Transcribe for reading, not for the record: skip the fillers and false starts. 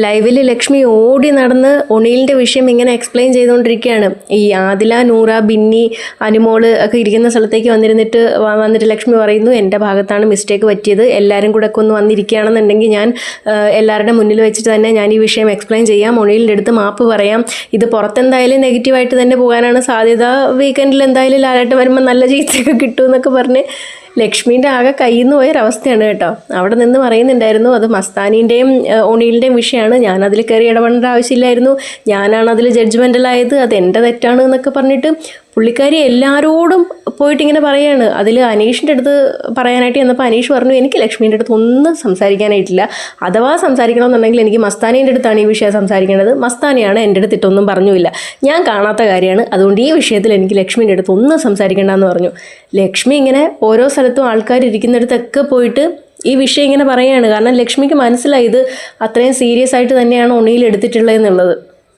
ലൈവിൽ ലക്ഷ്മി ഓടി നടന്ന് ഒണിയിലിൻ്റെ വിഷയം ഇങ്ങനെ എക്സ്പ്ലെയിൻ ചെയ്തുകൊണ്ടിരിക്കുകയാണ്. ഈ ആദില, നൂറ, ബിന്നി, അനുമോള് ഒക്കെ ഇരിക്കുന്ന സ്ഥലത്തേക്ക് വന്നിട്ട് ലക്ഷ്മി പറയുന്നു, എൻ്റെ ഭാഗത്താണ് മിസ്റ്റേക്ക് പറ്റിയത്, എല്ലാവരും കൂടെ ഒക്കെ ഒന്ന് വന്നിരിക്കുകയാണെന്നുണ്ടെങ്കിൽ ഞാൻ എല്ലാവരുടെ മുന്നിൽ വെച്ചിട്ട് തന്നെ ഞാൻ ഈ വിഷയം എക്സ്പ്ലെയിൻ ചെയ്യാം, ഒണിയിലിൻ്റെ അടുത്ത് മാപ്പ് പറയാം, ഇത് പുറത്തെന്തായാലും നെഗറ്റീവായിട്ട് തന്നെ പോകാനാണ് സാധ്യത, വീക്കെൻഡിൽ എന്തായാലും ലാലേട്ടൻ വരുമ്പോൾ നല്ല ചീത്തയൊക്കെ കിട്ടുമെന്നൊക്കെ പറഞ്ഞ് ലക്ഷ്മീൻ്റെ ആകെ കയ്യിൽ നിന്ന് പോയൊരവസ്ഥയാണ് കേട്ടോ. അവിടെ നിന്ന് പറയുന്നുണ്ടായിരുന്നു അത് മസ്താനീൻ്റെയും ഒണിയിലിൻ്റെയും വിഷയമാണ്, ഞാനതിൽ കയറി ഇടപെടേണ്ട ആവശ്യമില്ലായിരുന്നു, ഞാനാണ് അതിൽ ജഡ്ജ്മെൻ്റലായത്, അത് എൻ്റെ തെറ്റാണ് എന്നൊക്കെ പറഞ്ഞിട്ട് പുള്ളിക്കാരി എല്ലാവരോടും പോയിട്ട് ഇങ്ങനെ പറയുകയാണ്. അതിൽ അനീഷിൻ്റെ അടുത്ത് പറയാനായിട്ട് ചെന്നപ്പോൾ അനീഷ് പറഞ്ഞു, എനിക്ക് ലക്ഷ്മീൻ്റെ അടുത്ത് ഒന്നും സംസാരിക്കാനായിട്ടില്ല, അഥവാ സംസാരിക്കണമെന്നുണ്ടെങ്കിൽ എനിക്ക് മസ്താനീൻ്റെ അടുത്താണ് ഈ വിഷയം സംസാരിക്കേണ്ടത്, മസ്താനിയാണ് എൻ്റെ അടുത്ത് ഇട്ടൊന്നും പറഞ്ഞില്ല, ഞാൻ കാണാത്ത കാര്യമാണ്, അതുകൊണ്ട് ഈ വിഷയത്തിൽ എനിക്ക് ലക്ഷ്മീൻ്റെ അടുത്ത് ഒന്നും സംസാരിക്കേണ്ടെന്ന് പറഞ്ഞു. ലക്ഷ്മി ഇങ്ങനെ ഓരോ സ്ഥലത്തും ആൾക്കാർ ഇരിക്കുന്നിടത്തൊക്കെ പോയിട്ട് ഈ വിഷയം ഇങ്ങനെ പറയുകയാണ്. കാരണം ലക്ഷ്മിക്ക് മനസ്സിലായി ഇത് അത്രയും സീരിയസ് ആയിട്ട് തന്നെയാണ് ഒണിയിൽ എടുത്തിട്ടുള്ളത് എന്നുള്ളത്.